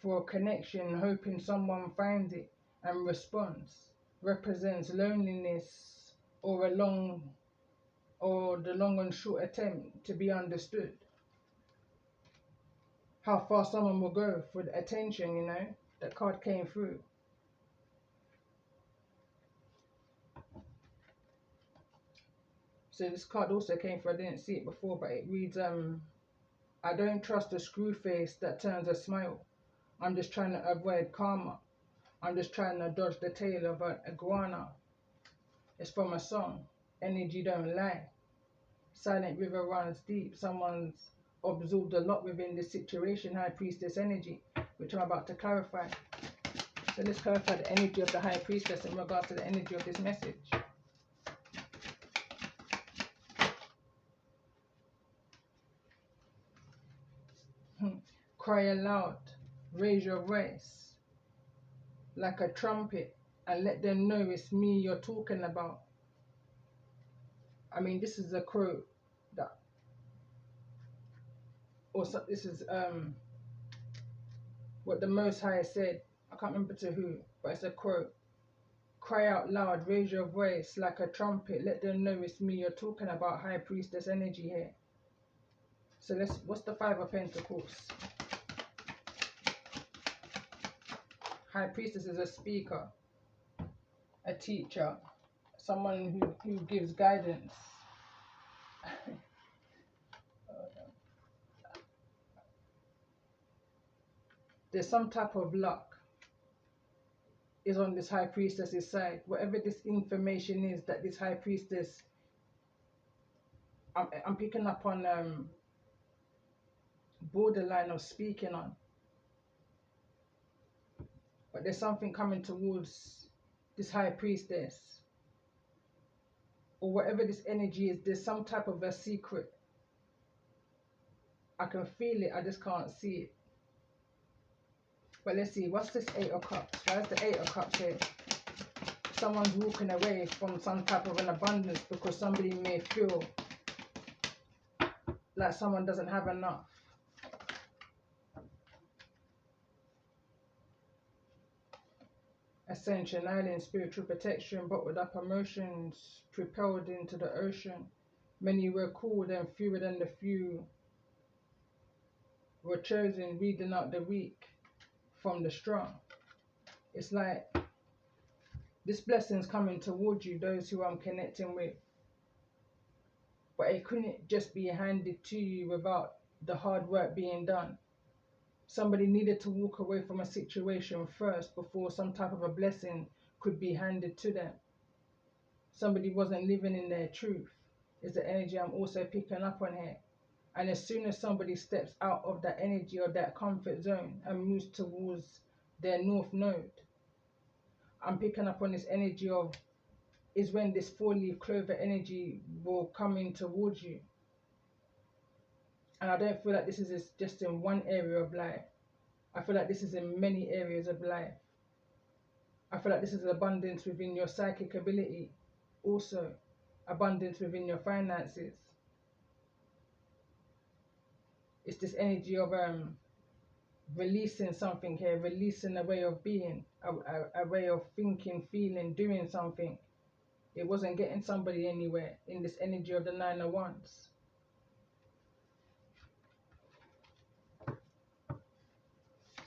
Speaker 1: for a connection, hoping someone finds it and responds. Represents loneliness or the long and short attempt to be understood. How far someone will go for the attention, you know. That card came through. So this card also came through, I didn't see it before, but it reads, I don't trust a screw face that turns a smile. I'm just trying to avoid karma. I'm just trying to dodge the tail of an iguana. It's from a song, Energy Don't Lie. Silent river runs deep. Someone's absorbed a lot within this situation, High Priestess energy, which I'm about to clarify. So let's clarify the energy of the High Priestess in regards to the energy of this message. Cry aloud, raise your voice. like a trumpet, and let them know it's me you're talking about. I mean, this is a quote that, or so, this is what the Most High said. I can't remember to who, but it's a quote. Cry out loud, raise your voice like a trumpet. Let them know it's me you're talking about. High Priestess energy here. So what's the Five of Pentacles? High Priestess is a speaker, a teacher, someone who gives guidance. There's some type of luck is on this High Priestess's side. Whatever this information is that this High Priestess, I'm picking up on borderline of speaking on. But there's something coming towards this High Priestess. Or whatever this energy is, there's some type of a secret. I can feel it, I just can't see it. But let's see, what's this Eight of Cups? Why is the Eight of Cups here? Someone's walking away from some type of an abundance because somebody may feel like someone doesn't have enough. Ascension Island, spiritual protection, bottled up emotions, propelled into the ocean. Many were called and fewer than the few were chosen, weeding out the weak from the strong. It's like this blessing's coming towards you, those who I'm connecting with. But it couldn't just be handed to you without the hard work being done. Somebody needed to walk away from a situation first before some type of a blessing could be handed to them. Somebody wasn't living in their truth, is the energy I'm also picking up on here. And as soon as somebody steps out of that energy or that comfort zone and moves towards their north node, I'm picking up on this energy of, is when this four-leaf clover energy will come in towards you. And I don't feel like this is just in one area of life. I feel like this is in many areas of life. I feel like this is abundance within your psychic ability, also abundance within your finances. It's this energy of releasing something here, releasing a way of being, a way of thinking, feeling, doing something. It wasn't getting somebody anywhere in this energy of the Nine of Wands.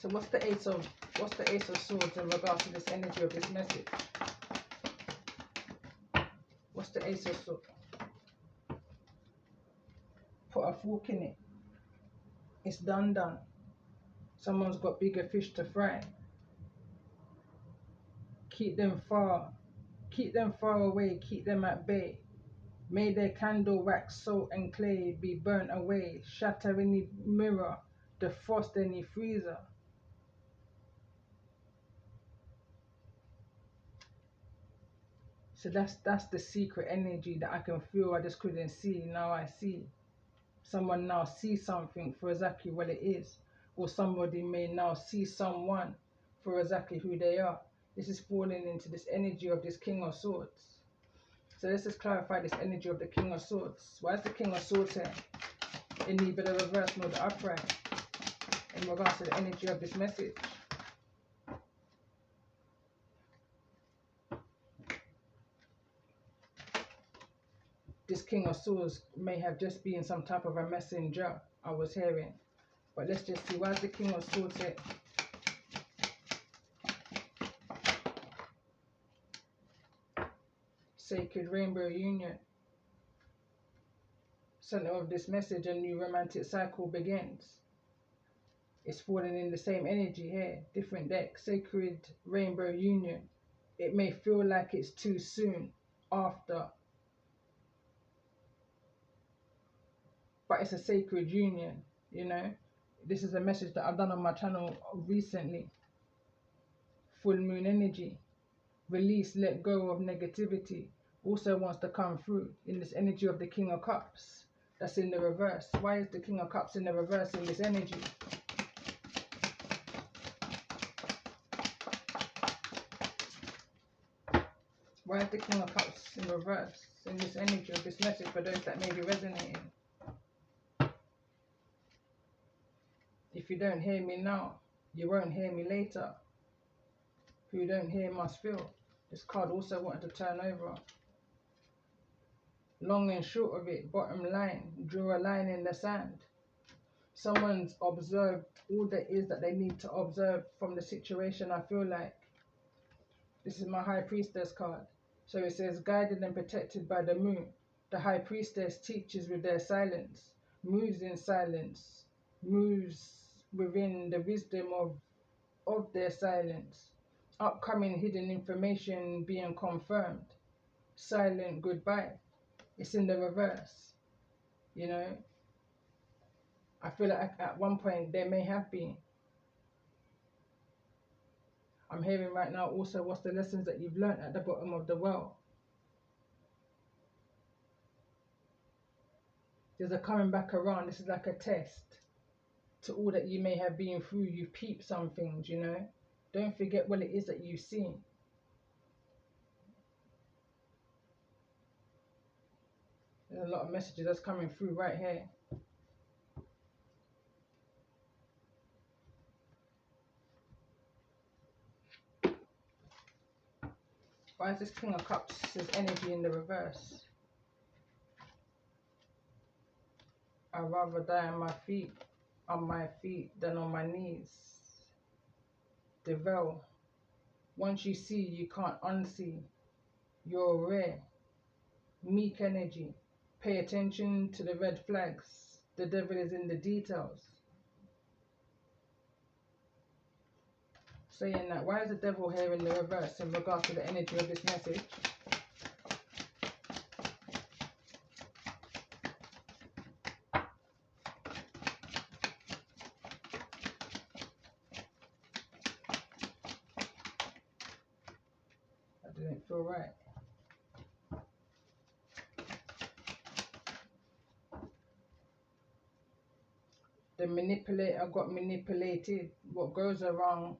Speaker 1: So what's the Ace of Swords in regards to this energy of this message? What's the Ace of Swords? Put a fork in it. It's done. Someone's got bigger fish to fry. Keep them far away, keep them at bay. May their candle wax, salt and clay be burnt away. Shatter any mirror, defrost any freezer. So that's the secret energy that I can feel. I just couldn't see. Now I see. Someone now sees something for exactly what it is. Or somebody may now see someone for exactly who they are. This is falling into this energy of this King of Swords. So let's just clarify this energy of the King of Swords. Why is the King of Swords here? In neither the reverse nor the upright. In regards to the energy of this message. This King of Swords may have just been some type of a messenger I was hearing. But let's just see, why is the King of Swords here? Sacred Rainbow Union. Center of this message, a new romantic cycle begins. It's falling in the same energy here, different deck. Sacred Rainbow Union. It may feel like it's too soon after, but it's a sacred union, you know. This is a message that I've done on my channel recently. Full moon energy. Release, let go of negativity. Also wants to come through in this energy of the King of Cups. That's in the reverse. Why is the King of Cups in the reverse in this energy? Why is the King of Cups in reverse in this energy of this message for those that may be resonating? If you don't hear me now, you won't hear me later. Who don't hear must feel. This card also wanted to turn over. Long and short of it, bottom line, draw a line in the sand. Someone's observed all there is that they need to observe from the situation, I feel like. This is my High Priestess card. So it says, guided and protected by the moon. The High Priestess teaches with their silence, moves in silence, moves within the wisdom of their silence. Upcoming hidden information being confirmed. Silent goodbye. It's in the reverse. You know, I feel like at one point there may have been. I'm hearing right now also what's the lessons that you've learned at the bottom of the well. There's a coming back around. This is like a test to all that you may have been through. You've peeped some things, you know. Don't forget what it is that you've seen. There's a lot of messages that's coming through right here. Why is this King of Cups' energy in the reverse? I'd rather die on my feet than on my knees. The veil. Once you see, you can't unsee. You're rare. Meek energy. Pay attention to the red flags. The devil is in the details. Saying that, why is the devil here in the reverse in regards to the energy of this message? That didn't feel right. The manipulator got manipulated. What goes around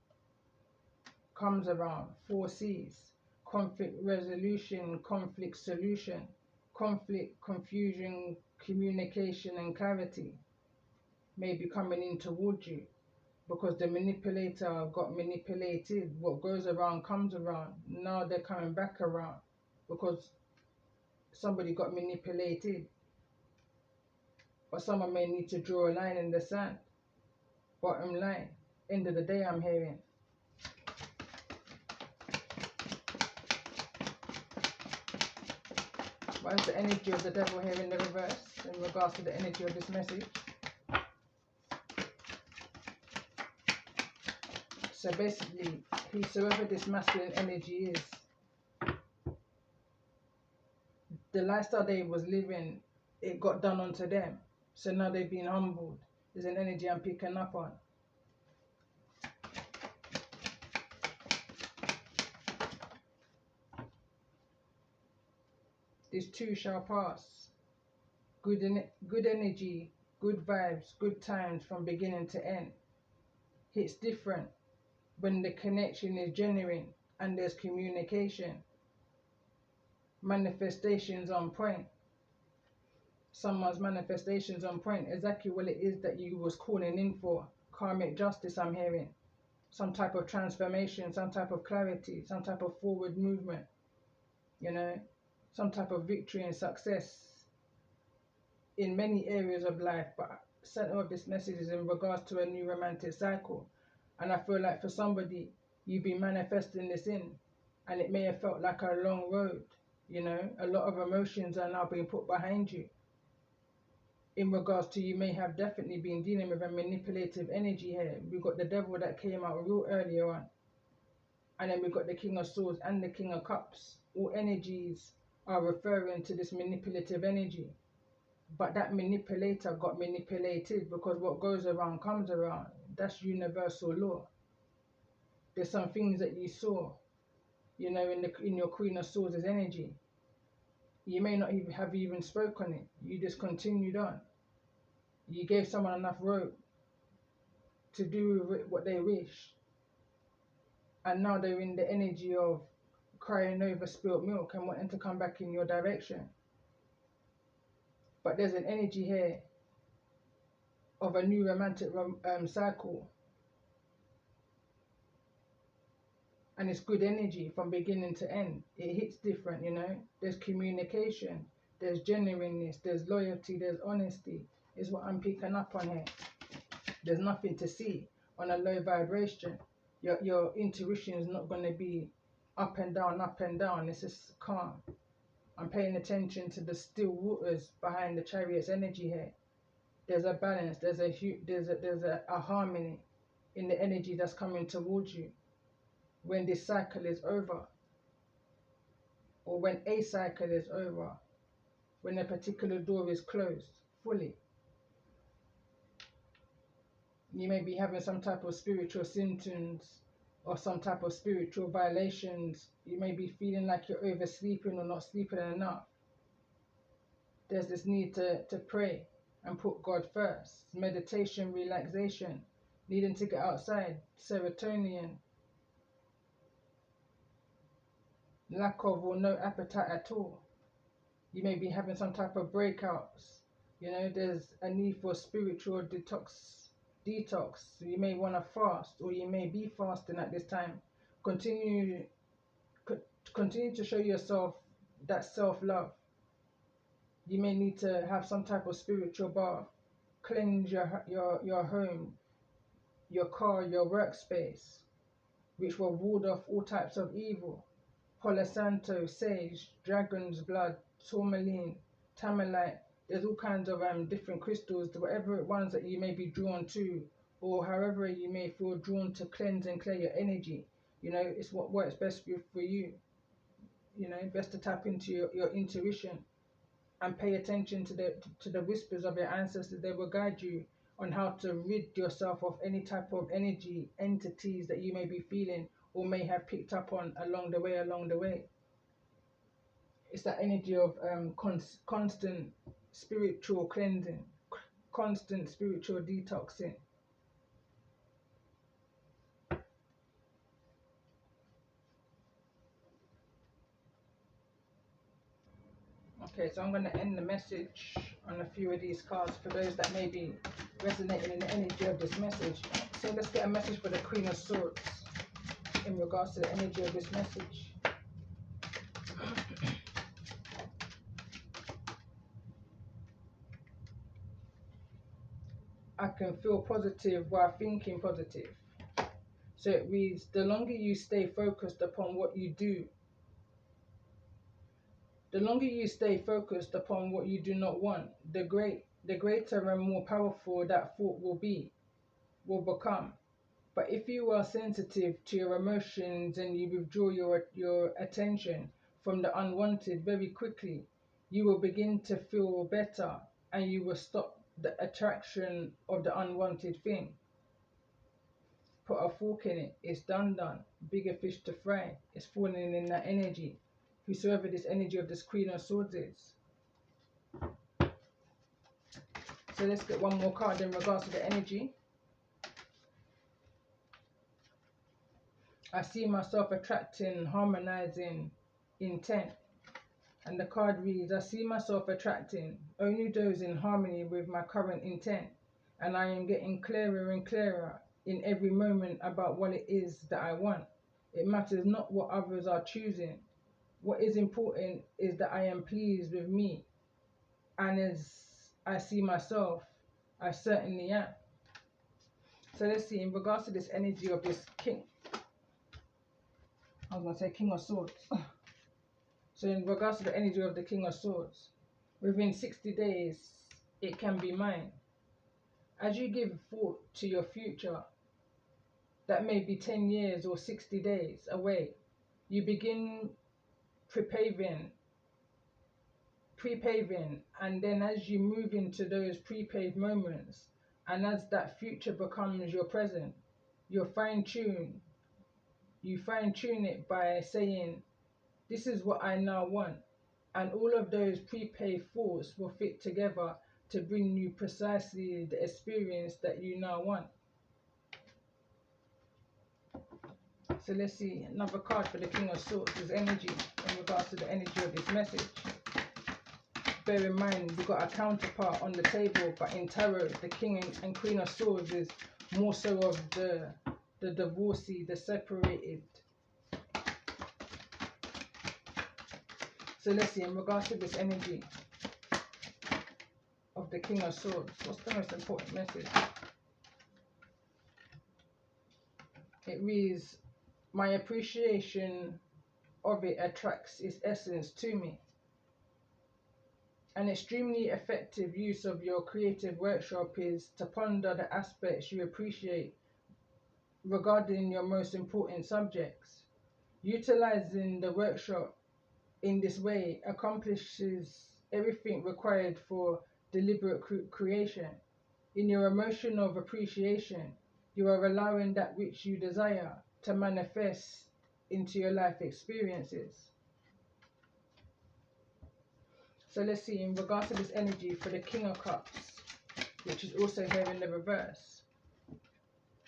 Speaker 1: comes around. 4 C's. Conflict resolution, conflict solution, conflict, confusion, communication and clarity may be coming in towards you because the manipulator got manipulated. What goes around comes around. Now they're coming back around because somebody got manipulated. Or someone may need to draw a line in the sand. Bottom line, end of the day, I'm hearing. What is the energy of the devil here in the reverse in regards to the energy of this message? So basically, whosoever this masculine energy is, the lifestyle they was living, it got done onto them. So now they've been humbled. There's an energy I'm picking up on. This too shall pass. Good energy, good vibes, good times from beginning to end. It's different when the connection is genuine and there's communication. Manifestations on point. Someone's manifestations on point. Exactly what it is that you was calling in for. Karmic justice, I'm hearing. Some type of transformation, some type of clarity, some type of forward movement. You know, some type of victory and success in many areas of life. But center of this message is in regards to a new romantic cycle. And I feel like for somebody, you've been manifesting this in, and it may have felt like a long road. You know, a lot of emotions are now being put behind you. In regards to, you may have definitely been dealing with a manipulative energy here. We've got the devil that came out real earlier on. And then we've got the King of Swords and the King of Cups. All energies are referring to this manipulative energy. But that manipulator got manipulated because what goes around comes around. That's universal law. There's some things that you saw, you know, in your Queen of Swords' energy. You may not even have even spoken it. You just continued on. You gave someone enough rope to do what they wish. And now they're in the energy of crying over spilt milk and wanting to come back in your direction. But there's an energy here of a new romantic cycle. And it's good energy from beginning to end. It hits different, you know. There's communication, there's genuineness, there's loyalty, there's honesty. Is what I'm picking up on here. There's nothing to see on a low vibration. Your intuition is not going to be up and down, up and down. It's just calm. I'm paying attention to the still waters behind the Chariot's energy here. There's a balance. There's a harmony in the energy that's coming towards you when this cycle is over, or when a cycle is over, when a particular door is closed fully. You may be having some type of spiritual symptoms or some type of spiritual violations. You may be feeling like you're oversleeping or not sleeping enough. There's this need to pray and put God first. Meditation, relaxation, needing to get outside, serotonin, lack of or no appetite at all. You may be having some type of breakouts. You know, there's a need for spiritual detox. You may want to fast, or you may be fasting at this time. Continue to show yourself that self-love. You may need to have some type of spiritual bath. Cleanse your home, your car, your workspace, which will ward off all types of evil. Palo Santo, sage, dragon's blood, tourmaline, tamalite. There's all kinds of different crystals, whatever ones that you may be drawn to, or however you may feel drawn to cleanse and clear your energy. You know, it's what works best for you. You know, best to tap into your intuition and pay attention to the whispers of your ancestors. They will guide you on how to rid yourself of any type of energy, entities that you may be feeling or may have picked up on along the way. It's that energy of constant spiritual cleansing, constant spiritual detoxing. Okay, so I'm going to end the message on a few of these cards for those that may be resonating in the energy of this message. So let's get a message for the Queen of Swords in regards to the energy of this message. I can feel positive while thinking positive. So it reads, the longer you stay focused upon what you do, the longer you stay focused upon what you do not want, the greater and more powerful that thought will become. But if you are sensitive to your emotions and you withdraw your attention from the unwanted very quickly, you will begin to feel better and you will stop the attraction of the unwanted thing. Put a fork in it. It's done. Bigger fish to fry. It's falling in that energy. Whosoever this energy of this Queen of Swords is. So let's get one more card in regards to the energy. I see myself attracting, harmonizing intent. And the card reads, I see myself attracting only those in harmony with my current intent. And I am getting clearer and clearer in every moment about what it is that I want. It matters not what others are choosing. What is important is that I am pleased with me. And as I see myself, I certainly am. So let's see, in regards to this energy of this king. I was going to say King of Swords. So in regards to the energy of the King of Swords, within 60 days, it can be mine. As you give thought to your future, that may be 10 years or 60 days away, you begin prepaving, and then as you move into those prepaved moments, and as that future becomes your present, you fine-tune it by saying, this is what I now want. And all of those prepaved thoughts will fit together to bring you precisely the experience that you now want. So let's see, another card for the King of Swords is energy in regards to the energy of this message. Bear in mind, we've got a counterpart on the table, but in tarot, the King and Queen of Swords is more so of the divorcee, the separated. So let's see, in regards to this energy of the King of Swords, what's the most important message? It reads, my appreciation of it attracts its essence to me. An extremely effective use of your creative workshop is to ponder the aspects you appreciate regarding your most important subjects. Utilizing the workshop in this way accomplishes everything required for deliberate creation. In your emotion of appreciation, you are allowing that which you desire to manifest into your life experiences. So let's see, in regards to this energy for the King of Cups, which is also here in the reverse.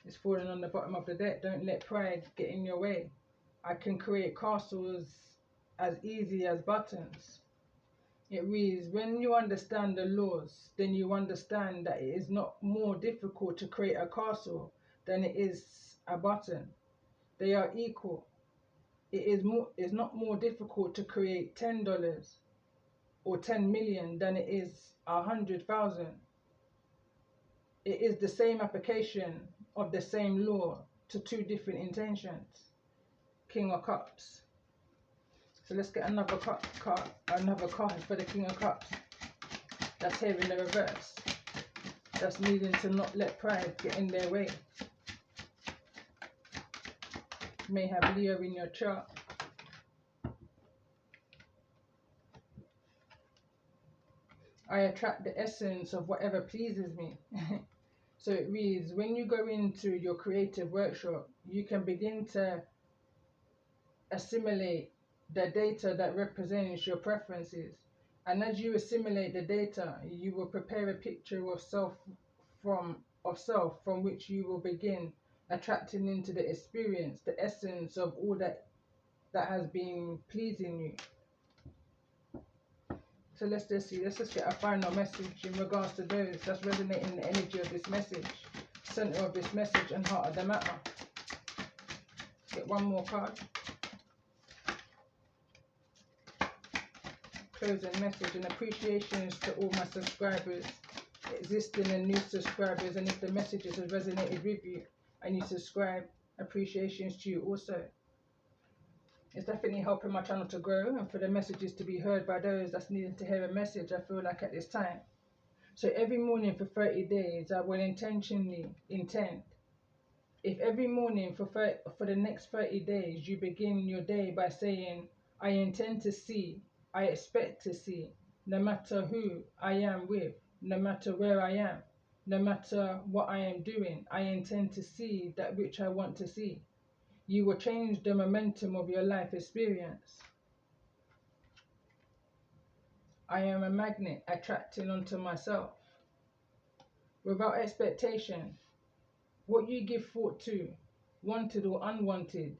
Speaker 1: It's falling on the bottom of the deck. Don't let pride get in your way. I can create castles as easy as buttons. It reads, when you understand the laws, then you understand that it is not more difficult to create a castle than it is a button. They are equal. It's not more difficult to create $10 or 10 million than it is 100,000. It is the same application of the same law to two different intentions. King of Cups. So let's get another card for the King of Cups. That's here in the reverse. That's needing to not let pride get in their way. You may have Leo in your chart. I attract the essence of whatever pleases me. So it reads, when you go into your creative workshop, you can begin to assimilate the data that represents your preferences. And as you assimilate the data, you will prepare a picture of self from which you will begin attracting into the experience the essence of all that has been pleasing you. So let's just see, let's just get a final message in regards to those that's resonating the energy of this message, center of this message and heart of the matter. Let's get one more card. Closing message and appreciations to all my subscribers, existing and new subscribers, and if the messages have resonated with you and you subscribe, appreciations to you also. It's definitely helping my channel to grow and for the messages to be heard by those that's needing to hear a message, I feel like, at this time. So every morning for 30 days, I will intentionally intend. If every morning for the next 30 days, you begin your day by saying, I intend to see, I expect to see, no matter who I am with, no matter where I am, no matter what I am doing, I intend to see that which I want to see. You will change the momentum of your life experience. I am a magnet attracting onto myself. Without expectation, what you give thought to, wanted or unwanted,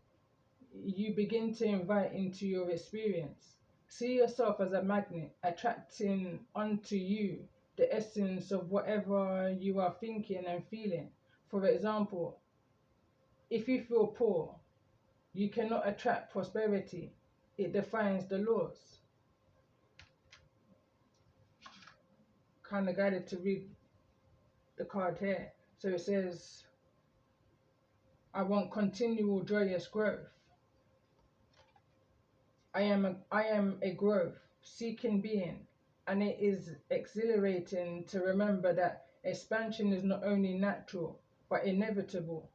Speaker 1: you begin to invite into your experience. See yourself as a magnet attracting onto you the essence of whatever you are thinking and feeling. For example, if you feel poor, you cannot attract prosperity. It defies the laws. Kind of guided to read the card here. So it says, I want continual joyous growth. I am a growth seeking being, and it is exhilarating to remember that expansion is not only natural but inevitable.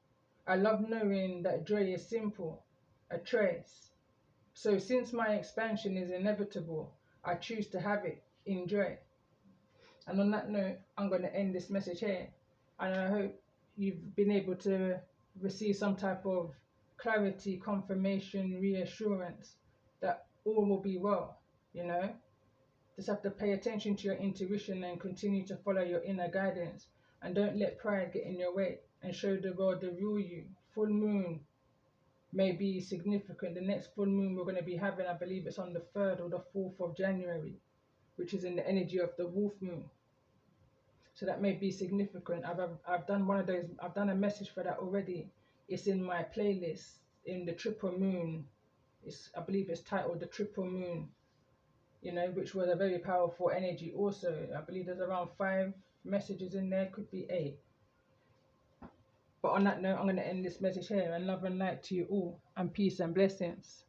Speaker 1: I love knowing that joy is simple, a trace. So since my expansion is inevitable, I choose to have it in joy. And on that note, I'm going to end this message here. And I hope you've been able to receive some type of clarity, confirmation, reassurance that all will be well, you know. Just have to pay attention to your intuition and continue to follow your inner guidance. And don't let pride get in your way and show the world the real you. Full moon may be significant. The next full moon we're going to be having, I believe it's on the 3rd or the 4th of January, which is in the energy of the wolf moon. So that may be significant. I've done one of those, I've done a message for that already. It's in my playlist in the triple moon. I believe it's titled the triple moon, you know, which was a very powerful energy also. I believe there's around 5 messages in there, could be 8. But on that note, I'm going to end this message here, and love and light to you all, and peace and blessings.